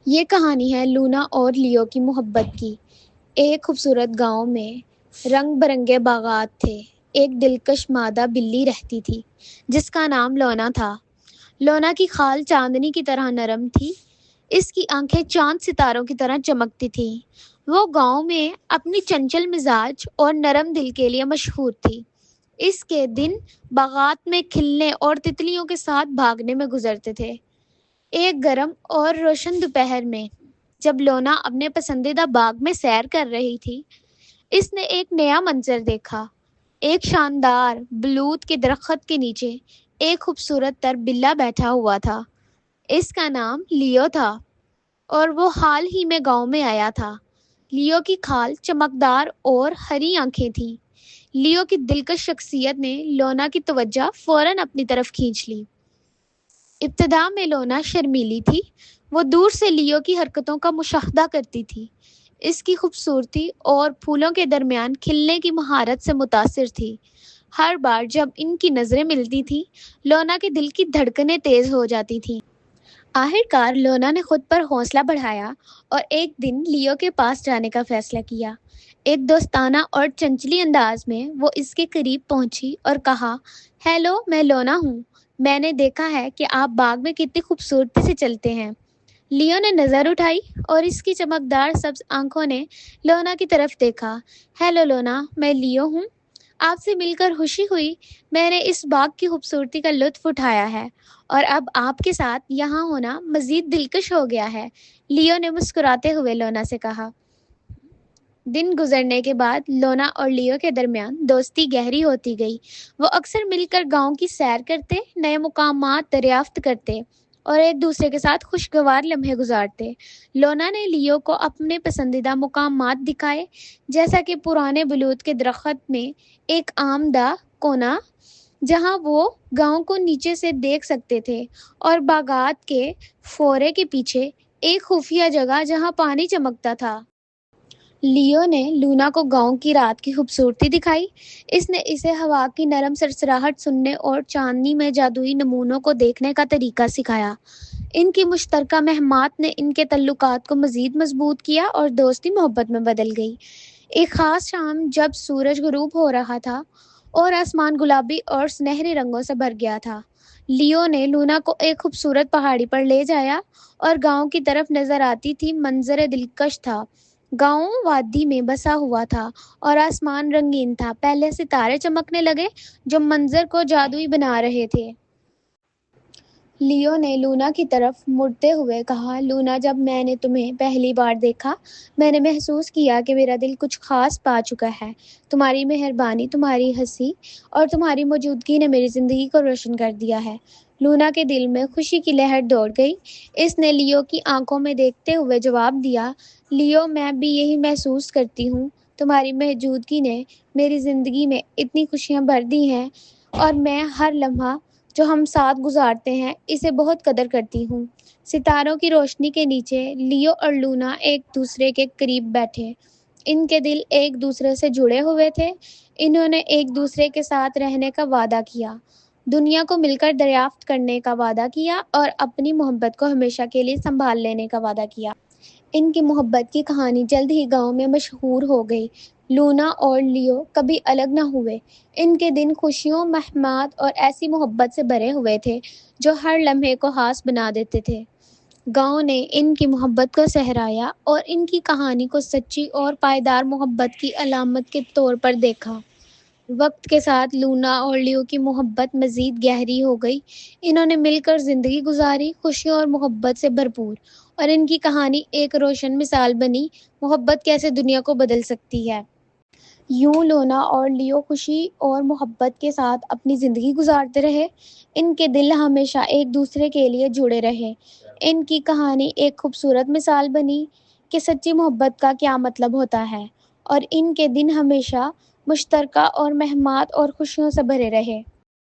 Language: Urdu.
یہ کہانی ہے لونا اور لیو کی محبت کی۔ ایک خوبصورت گاؤں میں رنگ برنگے باغات تھے۔ ایک دلکش مادہ بلی رہتی تھی جس کا نام لونا تھا۔ لونا کی کھال چاندنی کی طرح نرم تھی۔ اس کی آنکھیں چاند ستاروں کی طرح چمکتی تھیں۔ وہ گاؤں میں اپنی چنچل مزاج اور نرم دل کے لیے مشہور تھی۔ اس کے دن باغات میں کھلنے اور تتلیوں کے ساتھ بھاگنے میں گزرتے تھے۔ ایک گرم اور روشن دوپہر میں جب لونا اپنے پسندیدہ باغ میں سیر کر رہی تھی، اس نے ایک نیا منظر دیکھا۔ ایک شاندار بلوط کے درخت کے نیچے ایک خوبصورت تر بلّا بیٹھا ہوا تھا۔ اس کا نام لیو تھا اور وہ حال ہی میں گاؤں میں آیا تھا۔ لیو کی کھال چمکدار اور ہری آنکھیں تھیں۔ لیو کی دلکش شخصیت نے لونا کی توجہ فوراً اپنی طرف کھینچ لی۔ ابتدا میں لونا شرمیلی تھی۔ وہ دور سے لیو کی حرکتوں کا مشاہدہ کرتی تھی۔ اس کی خوبصورتی اور پھولوں کے درمیان کھلنے کی مہارت سے متاثر تھی۔ ہر بار جب ان کی نظریں ملتی تھیں، لونا کے دل کی دھڑکنیں تیز ہو جاتی تھیں۔ آخرکار لونا نے خود پر حوصلہ بڑھایا اور ایک دن لیو کے پاس جانے کا فیصلہ کیا۔ ایک دوستانہ اور چنچلی انداز میں وہ اس کے قریب پہنچی اور کہا، ہیلو، میں لونا ہوں۔ میں نے دیکھا ہے کہ آپ باغ میں کتنی خوبصورتی سے چلتے ہیں۔ لیو نے نظر اٹھائی اور اس کی چمکدار سبز آنکھوں نے لونا کی طرف دیکھا۔ ہیلو لونا، میں لیو ہوں۔ آپ سے مل کر خوشی ہوئی۔ میں نے اس باغ کی خوبصورتی کا لطف اٹھایا ہے اور اب آپ کے ساتھ یہاں ہونا مزید دلکش ہو گیا ہے، لیو نے مسکراتے ہوئے لونا سے کہا۔ دن گزرنے کے بعد لونا اور لیو کے درمیان دوستی گہری ہوتی گئی۔ وہ اکثر مل کر گاؤں کی سیر کرتے، نئے مقامات دریافت کرتے اور ایک دوسرے کے ساتھ خوشگوار لمحے گزارتے۔ لونا نے لیو کو اپنے پسندیدہ مقامات دکھائے، جیسا کہ پرانے بلوط کے درخت میں ایک آم دہ کونا جہاں وہ گاؤں کو نیچے سے دیکھ سکتے تھے، اور باغات کے فورے کے پیچھے ایک خفیہ جگہ جہاں پانی چمکتا تھا۔ لیو نے لونا کو گاؤں کی رات کی خوبصورتی دکھائی۔ اس نے اسے ہوا کی نرم سرسراہٹ سننے اور چاندنی میں جادوئی نمونوں کو دیکھنے کا طریقہ سکھایا۔ ان کی مشترکہ مہمات نے ان کے تعلقات کو مزید مضبوط کیا اور دوستی محبت میں بدل گئی۔ ایک خاص شام جب سورج غروب ہو رہا تھا اور آسمان گلابی اور سنہری رنگوں سے بھر گیا تھا، لیو نے لونا کو ایک خوبصورت پہاڑی پر لے جایا اور گاؤں کی طرف نظر آتی تھی منظر دلکش تھا۔ گاؤں وادی میں بسا ہوا تھا اور آسمان رنگین تھا۔ پہلے ستارے چمکنے لگے جو منظر کو جادوئی بنا رہے تھے۔ لیو نے لونا کی طرف مڑتے ہوئے کہا، لونا، جب میں نے تمہیں پہلی بار دیکھا، میں نے محسوس کیا کہ میرا دل کچھ خاص پا چکا ہے۔ تمہاری مہربانی، تمہاری ہنسی اور تمہاری موجودگی نے میری زندگی کو روشن کر دیا ہے۔ لونا کے دل میں خوشی کی لہر دوڑ گئی۔ اس نے لیو کی آنکھوں میں دیکھتے ہوئے جواب دیا، لیو، میں بھی یہی محسوس کرتی ہوں۔ تمہاری موجودگی نے میری زندگی میں اتنی خوشیاں بھر دی ہیں اور میں ہر لمحہ جو ہم ساتھ گزارتے ہیں اسے بہت قدر کرتی ہوں۔ ستاروں کی روشنی کے نیچے لیو اور لونا ایک دوسرے کے قریب بیٹھے۔ ان کے دل ایک دوسرے سے جڑے ہوئے تھے۔ انہوں نے ایک دوسرے کے ساتھ رہنے کا وعدہ کیا، دنیا کو مل کر دریافت کرنے کا وعدہ کیا اور اپنی محبت کو ہمیشہ کے لیے سنبھال لینے کا وعدہ کیا۔ ان کی محبت کی کہانی جلد ہی گاؤں میں مشہور ہو گئی۔ لونا اور لیو کبھی الگ نہ ہوئے۔ ان کے دن خوشیوں، مہمات اور ایسی محبت سے بھرے ہوئے تھے جو ہر لمحے کو خاص بنا دیتے تھے۔ گاؤں نے ان کی محبت کو سہرایا اور ان کی کہانی کو سچی اور پائیدار محبت کی علامت کے طور پر دیکھا۔ وقت کے ساتھ لونا اور لیو کی محبت مزید گہری ہو گئی۔ انہوں نے مل کر زندگی گزاری، خوشیوں اور محبت سے بھرپور، اور ان کی کہانی ایک روشن مثال بنی محبت کیسے دنیا کو بدل سکتی ہے۔ یوں لونا اور لیو خوشی اور محبت کے ساتھ اپنی زندگی گزارتے رہے۔ ان کے دل ہمیشہ ایک دوسرے کے لیے جڑے رہے۔ ان کی کہانی ایک خوبصورت مثال بنی کہ سچی محبت کا کیا مطلب ہوتا ہے، اور ان کے دن ہمیشہ مشترکہ اور مہمات اور خوشیوں سے بھرے رہے۔